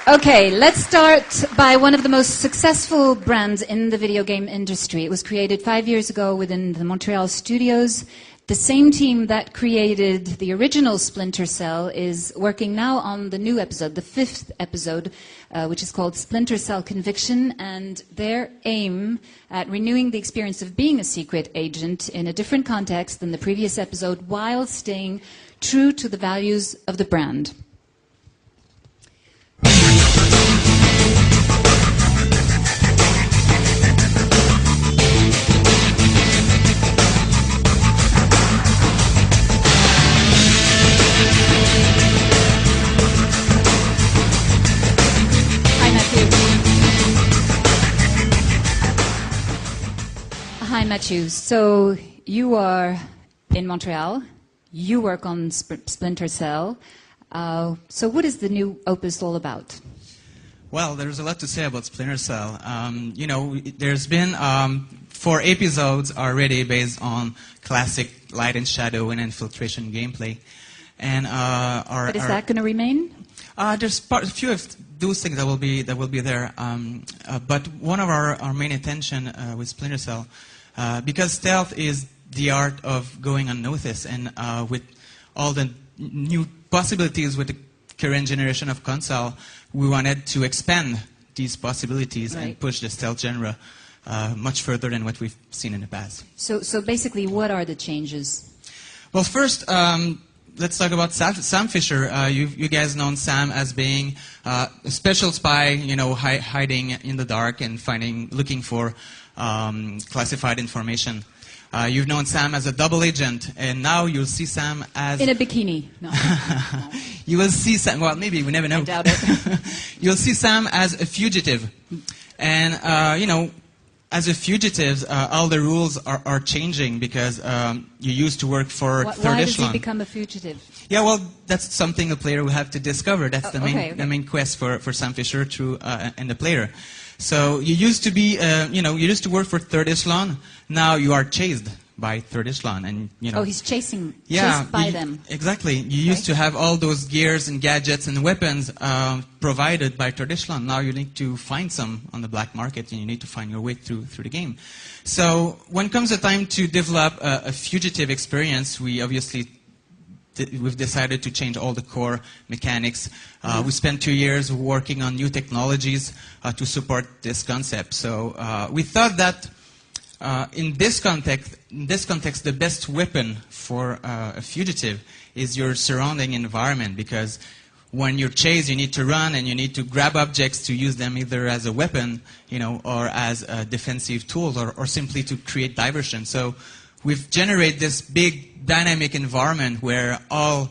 Okay, let's start by one of the most successful brands in the video game industry. It was created 5 years ago within the Montreal studios. The same team that created the original Splinter Cell is working now on the new episode, the 5th episode, which is called Splinter Cell Conviction, and their aim at renewing the experience of being a secret agent in a different context than the previous episode while staying true to the values of the brand. Hi, Matthew. So you are in Montreal. You work on Splinter Cell. So what is the new opus all about? Well, there's a lot to say about Splinter Cell. There's been 4 episodes already based on classic light and shadow and infiltration gameplay. And but is that going to remain? There's a few of those things that will be there. But one of our main intention with Splinter Cell, because stealth is the art of going unnoticed, and with all the new possibilities with the current generation of console, we wanted to expand these possibilities and push the stealth genre much further than what we've seen in the past. So basically, what are the changes? Well, first, let's talk about Sam Fisher. You guys know Sam as being a special spy, hiding in the dark and looking for classified information. You've known Sam as a double agent, and now you'll see Sam as... In a bikini. No. You will see Sam... Well, maybe, we never know. I doubt it. You'll see Sam as a fugitive. And, as a fugitive, all the rules are changing because you used to work for Third Echelon. Why does he become a fugitive? Yeah, well, that's something the player will have to discover. That's the main quest for Sam Fisher and the player. So you used to be, you used to work for Third Echelon. Now you are chased by Third Echelon, and Oh, he's chased by them. Exactly. You used to have all those gears and gadgets and weapons provided by Third Echelon. Now you need to find some on the black market, and you need to find your way through the game. So when comes the time to develop a fugitive experience, we've decided to change all the core mechanics. We spent 2 years working on new technologies to support this concept. So we thought that in this context, the best weapon for a fugitive is your surrounding environment, because when you're chased, you need to run and you need to grab objects to use them either as a weapon, or as a defensive tool, or simply to create diversion. So we've generated this big dynamic environment where all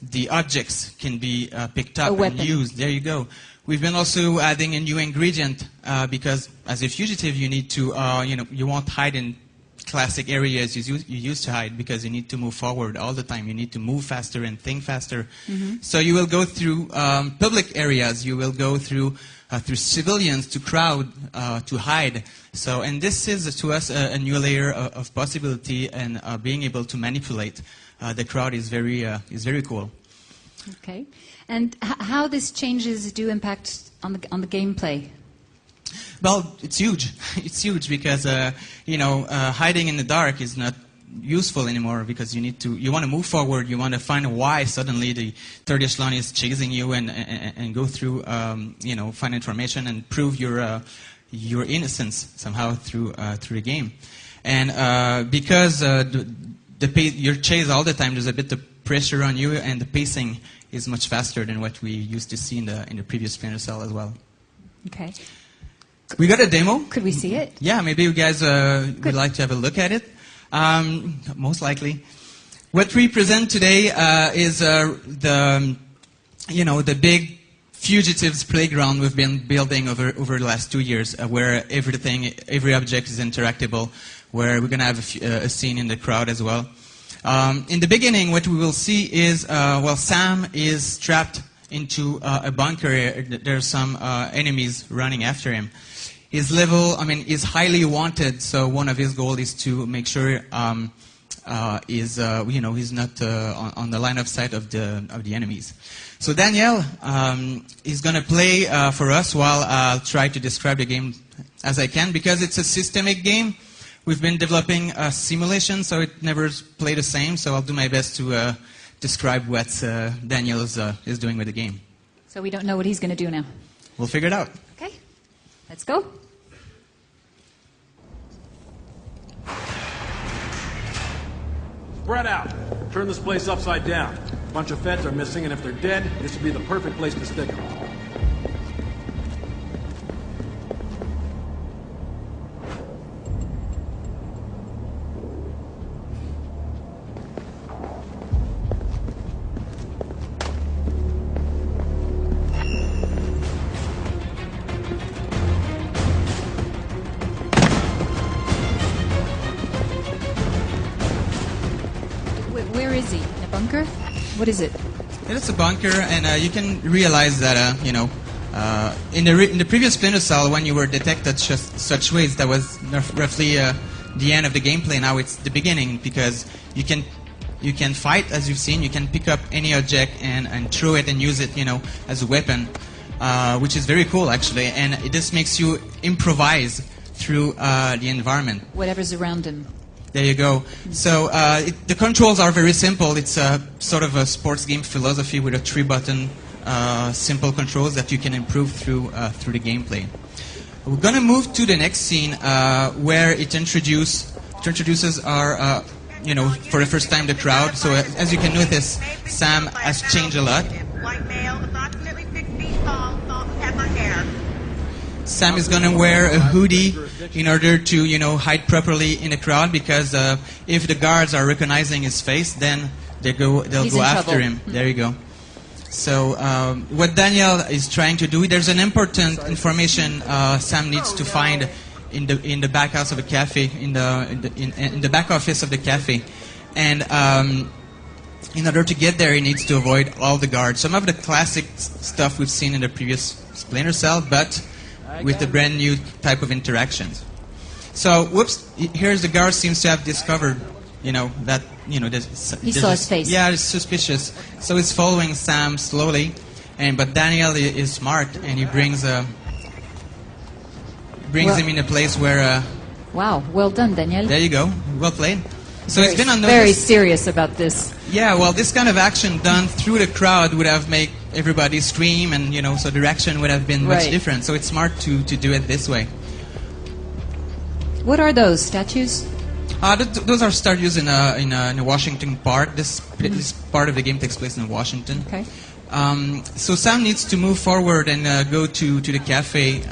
the objects can be picked up and used. There you go. We've been also adding a new ingredient because as a fugitive, you need to, you won't hide in classic areas you used to hide, because you need to move forward all the time. You need to move faster and think faster. So you will go through public areas. You will go through civilians, to crowd, to hide. So, and this is to us a new layer of possibility, and being able to manipulate the crowd is very cool. Okay, and how these changes do impact on the gameplay? Well, it's huge. It's huge because hiding in the dark is not useful anymore, because you want to move forward. You want to find why suddenly the Third Echelon is chasing you, and go through find information and prove your innocence somehow through the game. And because you're chased all the time, there's a bit of pressure on you, and the pacing is much faster than what we used to see in the previous Splinter Cell as well. Okay. We got a demo. Could we see it? Yeah, maybe you guys would like to have a look at it. Most likely. What we present today is the big fugitives playground we've been building over the last 2 years, where every object is interactable, where we're going to have a scene in the crowd as well. In the beginning, what we will see is, Sam is trapped into a bunker. There's some enemies running after him. His level, is highly wanted, so one of his goals is to make sure he's not on the line of sight of the enemies. So Daniel is going to play for us while I'll try to describe the game as I can, because it's a systemic game. We've been developing a simulation, so it never plays the same. So I'll do my best to describe what Daniel is doing with the game. So we don't know what he's going to do now. We'll figure it out. Okay, let's go. Spread out. Turn this place upside down. A bunch of feds are missing, and if they're dead, this would be the perfect place to stick them. Where is he? In a bunker? What is it? It's a bunker, and you can realize that in the previous Splinter Cell, when you were detected such ways, that was roughly the end of the gameplay. Now it's the beginning, because you can fight, as you've seen. You can pick up any object and throw it and use it, as a weapon, which is very cool actually. And it just makes you improvise through the environment. Whatever's around him. There you go. So the controls are very simple. It's a sort of a sports game philosophy with a 3-button simple controls that you can improve through the gameplay. We're going to move to the next scene where it introduces our, for the first time, the crowd. So as you can notice, Sam has changed a lot. White male, approximately 6 feet tall, salt and pepper hair. Sam is going to wear a hoodie in order to, hide properly in the crowd, because if the guards are recognizing his face, then they'll go after him. There you go. So what Daniel is trying to do, there's an important information Sam needs to find in the back house of a cafe, in the back office of the cafe, and in order to get there, he needs to avoid all the guards. Some of the classic stuff we've seen in the previous Splinter Cell, but with a brand new type of interactions. So, whoops! Here's the guard seems to have discovered, that He saw his face. Yeah, it's suspicious. So he's following Sam slowly, but Daniel is smart, and he brings him in a place where. Wow, well done, Daniel. There you go. Well played. So very, it's been unnoticed. Very serious about this. Yeah, well, this kind of action done through the crowd would have made everybody scream, and so the reaction would have been much different. So it's smart to do it this way. What are those statues? Those are statues in a Washington park. This part of the game takes place in Washington. Okay. So Sam needs to move forward and go to the cafe,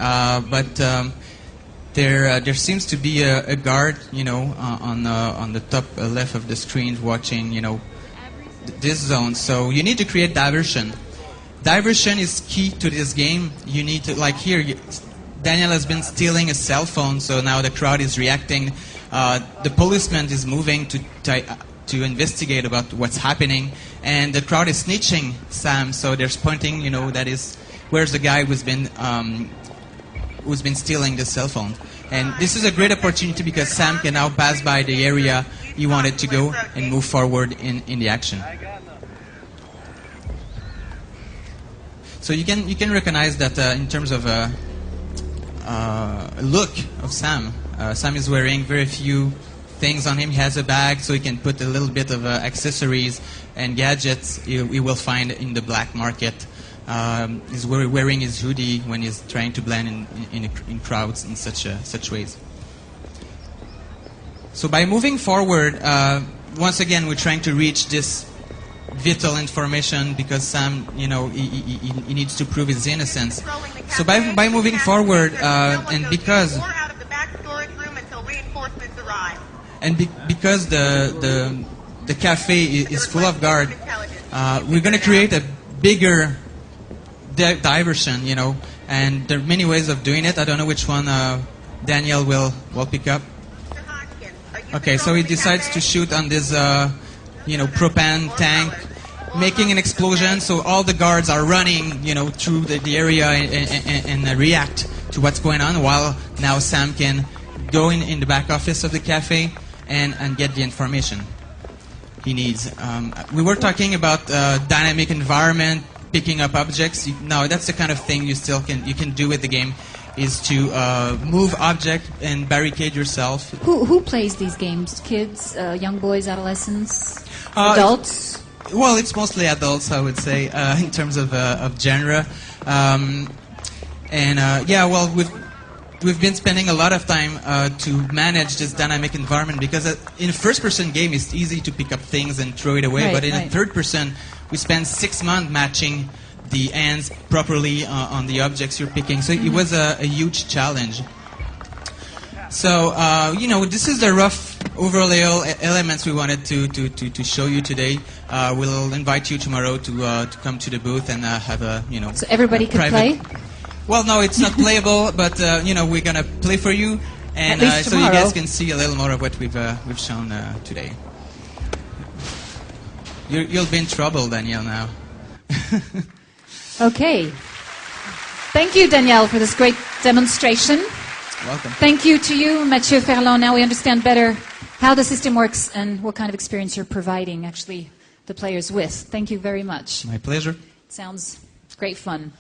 but there seems to be a guard, on the top left of the screen watching, this zone. So you need to create diversion. Diversion is key to this game. You need to, like here, Daniel has been stealing a cell phone, so now the crowd is reacting. The policeman is moving to investigate about what's happening, and the crowd is snitching Sam. So there's pointing, that is, where's the guy who's been stealing the cell phone. And this is a great opportunity because Sam can now pass by the area he wanted to go and move forward in the action. So you can recognize that in terms of look of Sam. Sam is wearing very few things on him. He has a bag, so he can put a little bit of accessories and gadgets he will find in the black market. He's wearing his hoodie when he's trying to blend in crowds in such ways. So by moving forward, once again, we're trying to reach this vital information because Sam, he needs to prove his innocence. So by moving forward, and because because the cafe is full of guards, we're going to create a bigger diversion, and there are many ways of doing it. I don't know which one Daniel will pick up. Okay, so he decides to shoot on this, propane tank, making an explosion. So all the guards are running, through the area and react to what's going on. While now Sam can go in the back office of the cafe and get the information. he needs. We were talking about dynamic environment, picking up objects. No, that's the kind of thing you can do with the game, is to move object and barricade yourself. Who plays these games? Kids, young boys, adolescents, adults? Well, it's mostly adults, I would say, in terms of genre. We've been spending a lot of time to manage this dynamic environment, because in a first-person game it's easy to pick up things and throw it away, but in a third-person we spend 6 months matching the hands properly on the objects you're picking. So it was a huge challenge. So this is the rough overall elements we wanted to show you today. We'll invite you tomorrow to come to the booth and have a So everybody can play. Well, no, it's not playable, but we're gonna play for you, and so you guys can see a little more of what we've shown today. You'll be in trouble, Danielle, now. Okay. Thank you, Danielle, for this great demonstration. Welcome. Thank you to you, Mathieu Ferland. Now we understand better how the system works and what kind of experience you're providing, actually, the players with. Thank you very much. My pleasure. Sounds great fun.